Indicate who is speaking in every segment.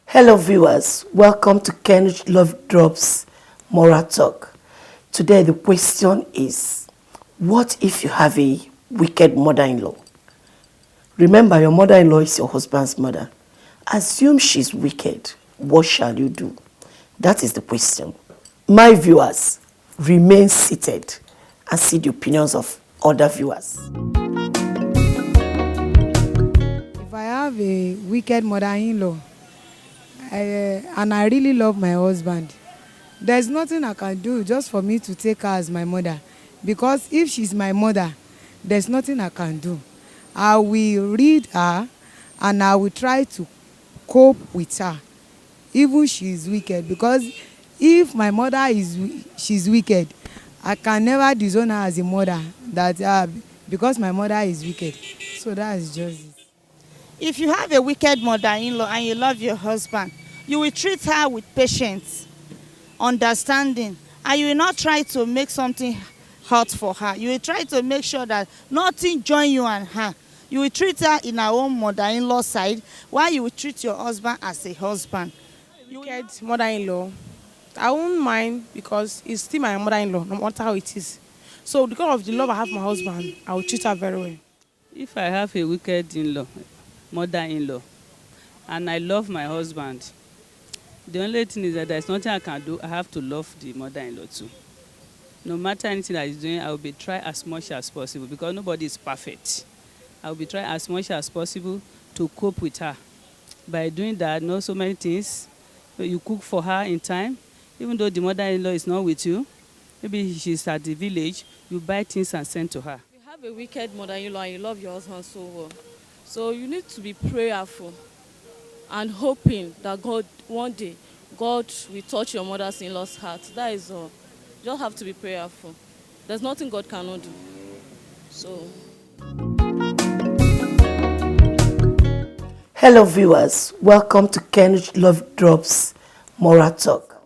Speaker 1: Hello viewers, welcome to Ken's Love Drops Moral Talk. Today the question is, what if you have a wicked mother-in-law? Remember, your mother-in-law is your husband's mother. Assume she's wicked. What shall you do? That is the question. My viewers, remain seated and see the opinions of other viewers.
Speaker 2: If I have a wicked mother-in-law and I really love my husband, there's nothing I can do just for me to take her as my mother. Because if she's my mother, there's nothing I can do. I will read her and I will try to cope with her, even she's wicked. Because if my mother she's wicked, I can never disown her as a mother. Because my mother is wicked. So that is just it.
Speaker 3: If you have a wicked mother-in-law and you love your husband, you will treat her with patience, understanding, and you will not try to make something hurt for her. You will try to make sure that nothing join you and her. You will treat her in her own mother-in-law side, while you will treat your husband as a husband.
Speaker 4: Wicked mother-in-law, I won't mind because it's still my mother-in-law, no matter how it is. So because of the love I have for my husband, I will treat her very well.
Speaker 5: If I have a wicked mother-in-law, and I love my husband, the only thing is that there's nothing I can do. I have to love the mother-in-law too. No matter anything that he's doing, I will be trying as much as possible because nobody is perfect. I will be trying as much as possible to cope with her. By doing that, know so many things. You cook for her in time, even though the mother-in-law is not with you. Maybe she's at the village, you buy things and send to her.
Speaker 6: You have a wicked mother-in-law and you love your husband so well. So you need to be prayerful and hoping that one day, God will touch your mother-in-law's heart. That is all. You just have to be prayerful. There's nothing God cannot do. So.
Speaker 1: Hello viewers, welcome to Ken's Love Drops Moral Talk.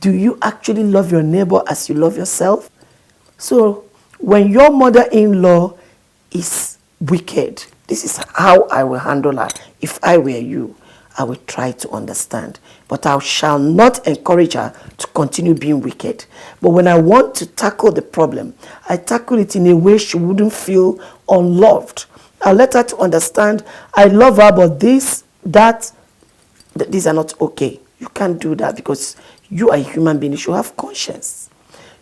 Speaker 1: Do you actually love your neighbor as you love yourself? So when your mother-in-law is wicked, this is how I will handle her. If I were you, I will try to understand. But I shall not encourage her to continue being wicked. But when I want to tackle the problem, I tackle it in a way she wouldn't feel unloved. I'll let her to understand I love her, but these are not okay. You can't do that because you are a human being. You should have conscience.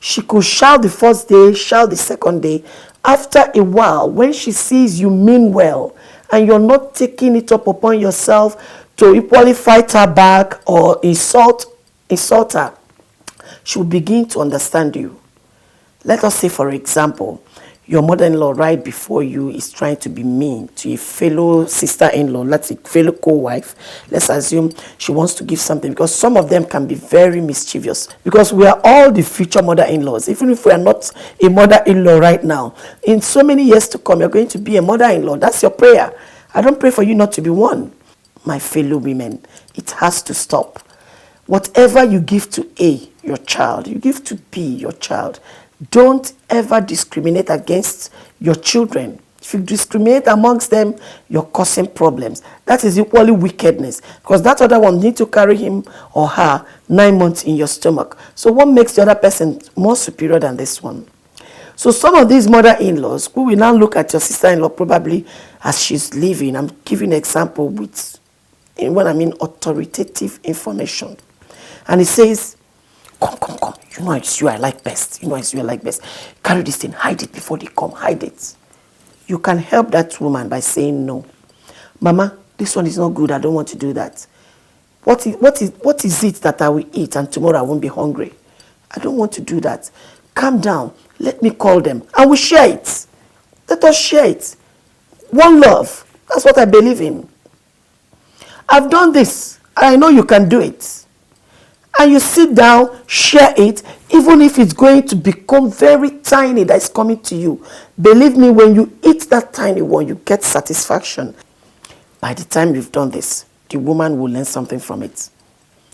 Speaker 1: She could shout the first day, shout the second day. After a while, when she sees you mean well and you're not taking it up upon yourself to equally fight her back or insult her, she will begin to understand you. Let us say, for example, your mother-in-law right before you is trying to be mean to a fellow sister-in-law, let's say fellow co-wife. Let's assume she wants to give something, because some of them can be very mischievous, because we are all the future mother-in-laws. Even if we are not a mother-in-law right now, in so many years to come, you're going to be a mother-in-law. That's your prayer. I don't pray for you not to be one. My fellow women, it has to stop. Whatever you give to A, your child, you give to B, your child. Don't ever discriminate against your children. If you discriminate amongst them, you're causing problems. That is equally wickedness, because that other one needs to carry him or her 9 months in your stomach. So what makes the other person more superior than this one? So some of these mother-in-laws, who will now look at your sister-in-law probably as she's living, I'm giving an example with what I mean authoritative information. And it says, come. You know it's you I like best. You know it's you I like best. Carry this thing, hide it before they come, hide it. You can help that woman by saying no. Mama, this one is not good. I don't want to do that. What is it that I will eat and tomorrow I won't be hungry? I don't want to do that. Calm down. Let me call them. And we share it. Let us share it. One love. That's what I believe in. I've done this. I know you can do it. And you sit down, share it, even if it's going to become very tiny that is coming to you. Believe me, when you eat that tiny one, you get satisfaction. By the time you've done this, the woman will learn something from it.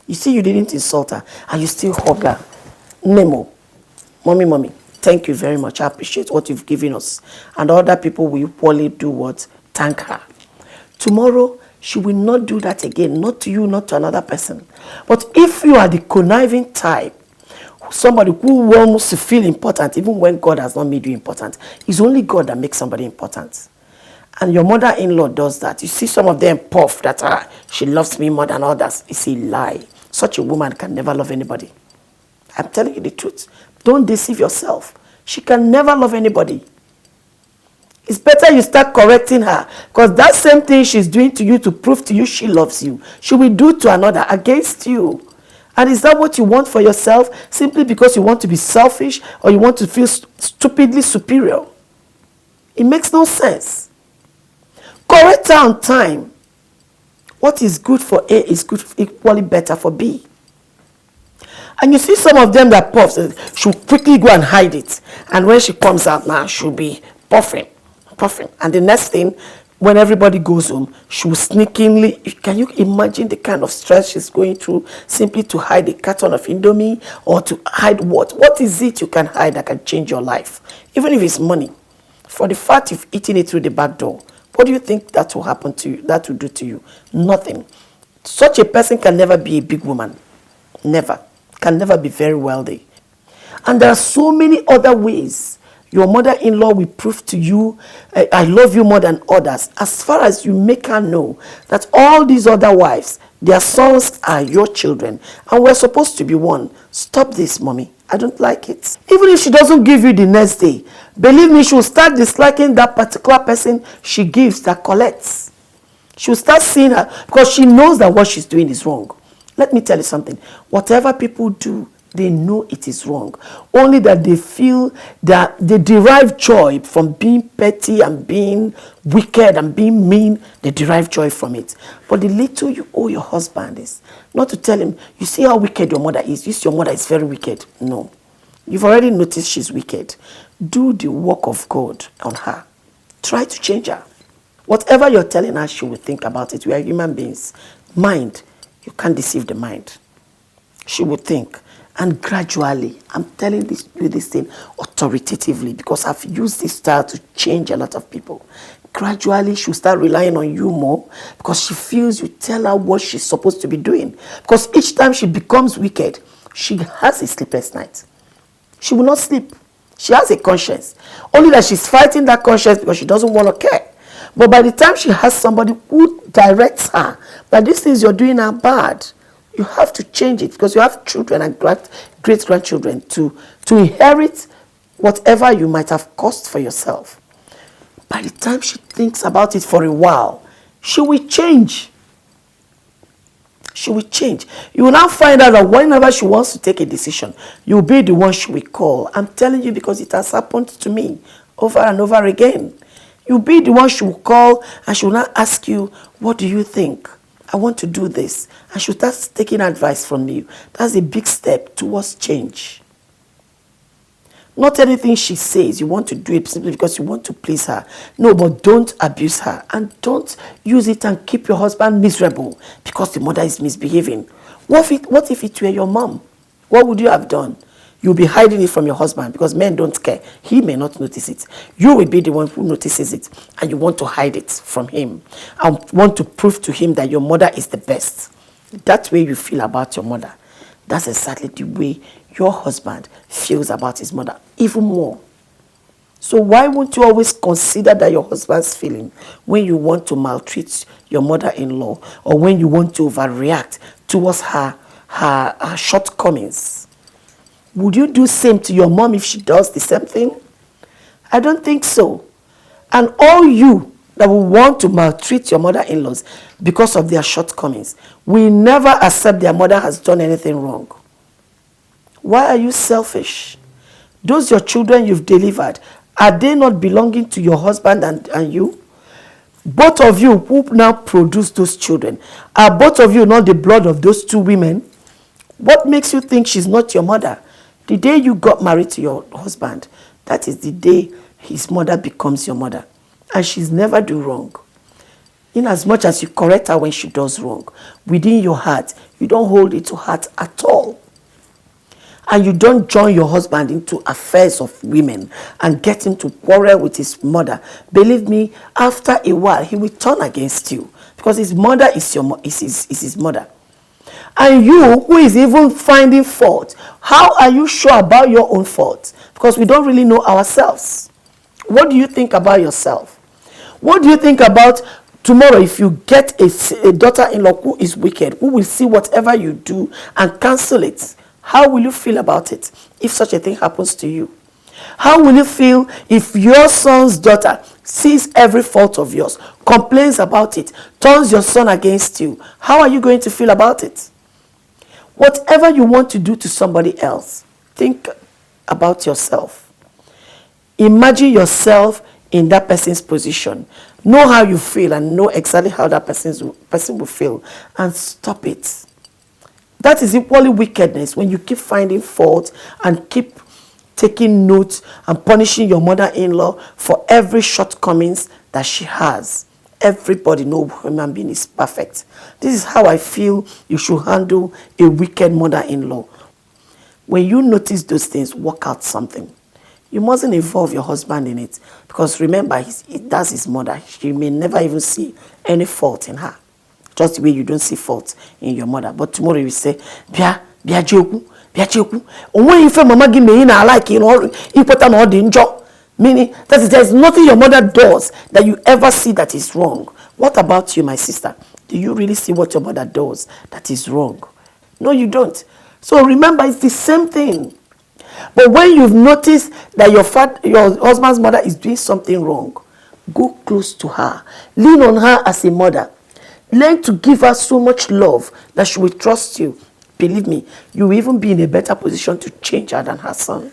Speaker 1: You see, you didn't insult her, and you still hug her. Nemo, mommy, thank you very much. I appreciate what you've given us. And other people will equally do what? Thank her. Tomorrow, she will not do that again, not to you, not to another person. But if you are the conniving type, somebody who wants to feel important even when God has not made you important, it's only God that makes somebody important. And your mother-in-law does that. You see some of them puff that she loves me more than others. It's a lie. Such a woman can never love anybody. I'm telling you the truth. Don't deceive yourself. She can never love anybody. It's better you start correcting her, because that same thing she's doing to you to prove to you she loves you, she will do to another against you. And is that what you want for yourself, simply because you want to be selfish or you want to feel stupidly superior? It makes no sense. Correct her on time. What is good for A is good, equally better for B. And you see some of them that puffs, she'll quickly go and hide it. And when she comes out now, she'll be puffing. And the next thing, when everybody goes home, she will sneakingly, can you imagine the kind of stress she's going through simply to hide a carton of Indomie, or to hide what? What is it you can hide that can change your life? Even if it's money. For the fact you've eaten it through the back door, what do you think that will happen to you? That will do to you? Nothing. Such a person can never be a big woman. Never. Can never be very wealthy. And there are so many other ways your mother-in-law will prove to you, I love you more than others, as far as you make her know that all these other wives, their sons are your children, and we're supposed to be one. Stop this, mommy. I don't like it. Even if she doesn't give you the next day, believe me, she'll start disliking that particular person she gives, that collects. She'll start seeing her, because she knows that what she's doing is wrong. Let me tell you something. Whatever people do, they know it is wrong. Only that they feel that they derive joy from being petty and being wicked and being mean. They derive joy from it. But the little you owe your husband is not to tell him, you see how wicked your mother is. You see your mother is very wicked. No. You've already noticed she's wicked. Do the work of God on her. Try to change her. Whatever you're telling her, she will think about it. We are human beings. Mind, you can't deceive the mind. She will think. And gradually, I'm telling you this thing authoritatively, because I've used this style to change a lot of people. Gradually, she'll start relying on you more, because she feels you tell her what she's supposed to be doing. Because each time she becomes wicked, she has a sleepless night. She will not sleep. She has a conscience. Only that she's fighting that conscience because she doesn't want to care. But by the time she has somebody who directs her that these things you're doing are bad, you have to change it, because you have children and great-grandchildren to inherit whatever you might have caused for yourself. By the time she thinks about it for a while, she will change. She will change. You will now find out that whenever she wants to take a decision, you'll be the one she will call. I'm telling you, because it has happened to me over and over again. You'll be the one she will call, and she will now ask you, what do you think? I want to do this. And she'll start taking advice from you. That's a big step towards change. Not anything she says, you want to do it simply because you want to please her. No, but don't abuse her. And don't use it and keep your husband miserable because the mother is misbehaving. What if it were your mom? What would you have done? You'll be hiding it from your husband because men don't care. He may not notice it. You will be the one who notices it, and you want to hide it from him and want to prove to him that your mother is the best. That way you feel about your mother. That's exactly the way your husband feels about his mother, even more. So why won't you always consider that your husband's feeling when you want to maltreat your mother-in-law, or when you want to overreact towards her shortcomings? Would you do the same to your mom if she does the same thing? I don't think so. And all you that will want to maltreat your mother-in-laws because of their shortcomings will never accept their mother has done anything wrong. Why are you selfish? Those your children you've delivered, are they not belonging to your husband and you? Both of you who now produce those children, are both of you not the blood of those two women? What makes you think she's not your mother? The day you got married to your husband, that is the day his mother becomes your mother. And she's never do wrong. In as much as you correct her when she does wrong, within your heart, you don't hold it to heart at all. And you don't join your husband into affairs of women and get him to quarrel with his mother. Believe me, after a while, he will turn against you. because his mother is is his mother. And you, who is even finding fault, how are you sure about your own fault? Because we don't really know ourselves. What do you think about yourself? What do you think about tomorrow if you get a daughter-in-law who is wicked, who will see whatever you do and cancel it? How will you feel about it if such a thing happens to you? How will you feel if your son's daughter sees every fault of yours, complains about it, turns your son against you? How are you going to feel about it? Whatever you want to do to somebody else, think about yourself. Imagine yourself in that person's position. Know how you feel and know exactly how that person will feel, and stop it. That is equally wickedness when you keep finding fault and keep taking notes and punishing your mother-in-law for every shortcomings that she has. Everybody knows human being is perfect. This is how I feel you should handle a wicked mother-in-law. When you notice those things, work out something. You mustn't involve your husband in it, because remember, that's his mother. She may never even see any fault in her, just the way you don't see fault in your mother. But tomorrow you say, Bia joku, when you feel mama give me in I like important all the enjoy. Meaning that there's nothing your mother does that you ever see that is wrong. What about you, my sister? Do you really see what your mother does that is wrong? No, you don't. So remember, it's the same thing. But when you've noticed that your husband's mother is doing something wrong, go close to her. Lean on her as a mother. Learn to give her so much love that she will trust you. Believe me, you will even be in a better position to change her than her son.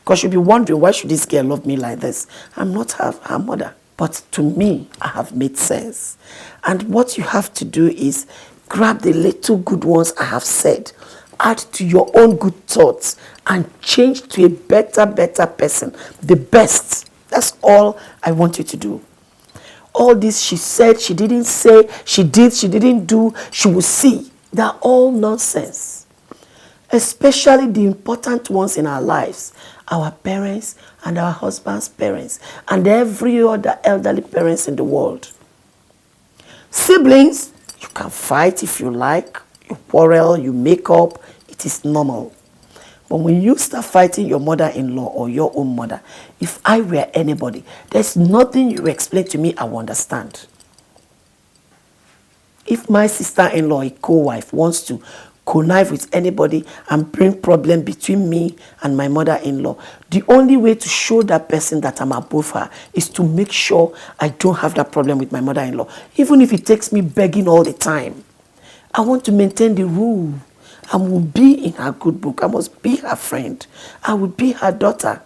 Speaker 1: Because she'll be wondering, why should this girl love me like this? I'm not her mother. But to me, I have made sense. And what you have to do is grab the little good ones I have said, add to your own good thoughts, and change to a better person. The best. That's all I want you to do. All this she said, she didn't say, she did, she didn't do, she will see. They're all nonsense. Especially the important ones in our lives. Our parents and our husband's parents and every other elderly parents in the world. Siblings, you can fight if you like, you quarrel, you make up, it is normal. But when you start fighting your mother-in-law or your own mother, if I were anybody, there's nothing you explain to me I will understand. If my sister-in-law, a co-wife, wants to connive with anybody and bring problem between me and my mother-in-law, the only way to show that person that I'm above her is to make sure I don't have that problem with my mother-in-law. Even if it takes me begging all the time, I want to maintain the rule. I will be in her good book. I must be her friend. I will be her daughter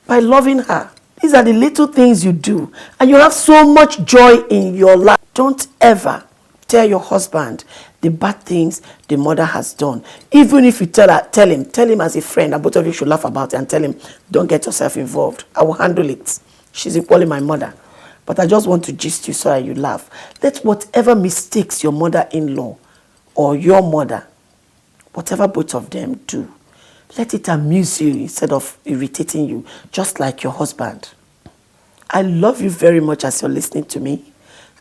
Speaker 1: by loving her. These are the little things you do, and you have so much joy in your life. Don't ever tell your husband the bad things the mother has done. Even if you tell him as a friend, and both of you should laugh about it and tell him, don't get yourself involved. I will handle it. She's equally my mother. But I just want to gist you so that you laugh. Let whatever mistakes your mother-in-law or your mother, whatever both of them do, let it amuse you instead of irritating you, just like your husband. I love you very much as you're listening to me,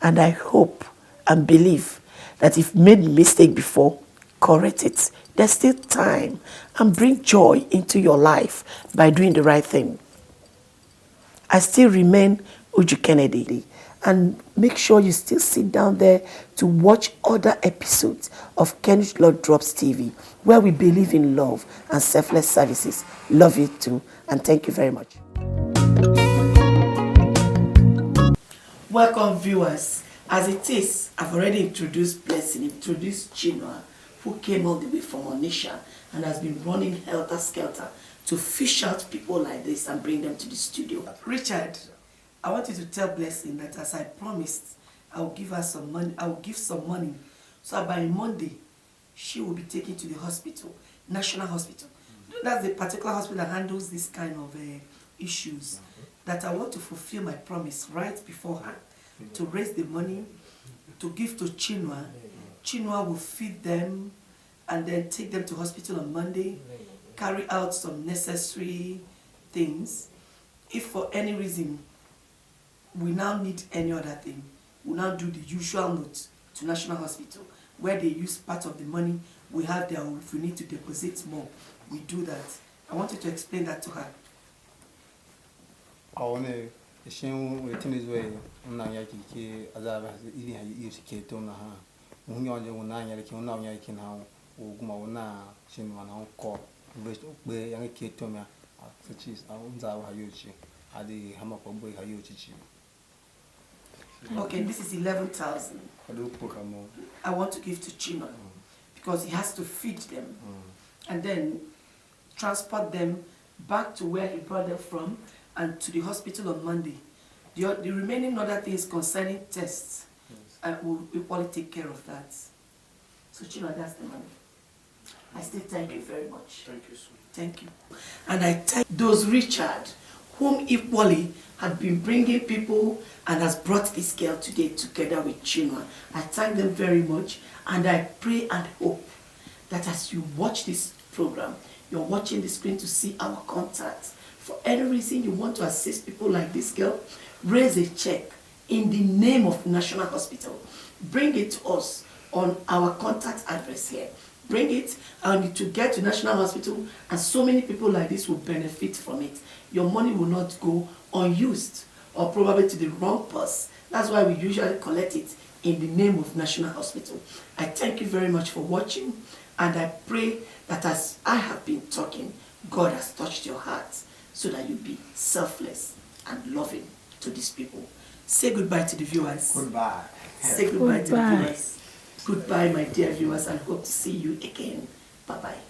Speaker 1: and I hope and believe that if you made a mistake before, correct it. There's still time, and bring joy into your life by doing the right thing. I still remain Uju Kennedy, and make sure you still sit down there to watch other episodes of Kenrich Love Drops TV, where we believe in love and selfless services. Love you too, and thank you very much. Welcome, viewers. As it is, I've already introduced Blessing, introduced Chinua, who came all the way from Onisha and has been running helter-skelter to fish out people like this and bring them to the studio. Richard, I want you to tell Blessing that as I promised, I will give her some money. I will give some money, so by Monday, she will be taken to the hospital, National Hospital. That's the particular hospital that handles this kind of issues. That I want to fulfill my promise right before her, to raise the money, to give to Chinua. Chinua will feed them and then take them to hospital on Monday, carry out some necessary things. If for any reason we now need any other thing, we'll now do the usual note to National Hospital, where they use part of the money we have there. If we need to deposit more, we do that. I want you to explain that to her.
Speaker 7: I want to share with you na yaki ke azaba ili ha yi ke to na ha mun yo je na ya ke na ya ke na o kuma na shin ma na ko be ya ke to me such is unza ha yo chi adi hama ko boy ha yo chi.
Speaker 1: Okay, this is 11,000. I want to give to Chima because he has to feed them and then transport them back to where he brought them from and to the hospital on Monday. The remaining other things concerning tests, we'll equally take care of that. So Chima, that's the money. I still thank you very much.
Speaker 8: Thank you, sir.
Speaker 1: Thank you. And I thank those Richard, whom equally had been bringing people and has brought this girl today together with Chinua. I thank them very much, and I pray and hope that as you watch this program, you're watching the screen to see our contacts. For any reason you want to assist people like this girl, raise a check in the name of National Hospital. Bring it to us on our contact address here. Bring it and to get to National Hospital, and so many people like this will benefit from it. Your money will not go unused or probably to the wrong purse. That's why we usually collect it in the name of National Hospital. I thank you very much for watching, and I pray that as I have been talking, God has touched your heart so that you be selfless and loving to these people. Say goodbye to the viewers.
Speaker 7: Goodbye.
Speaker 1: Say goodbye to the viewers. Goodbye, my dear viewers, and hope to see you again. Bye-bye.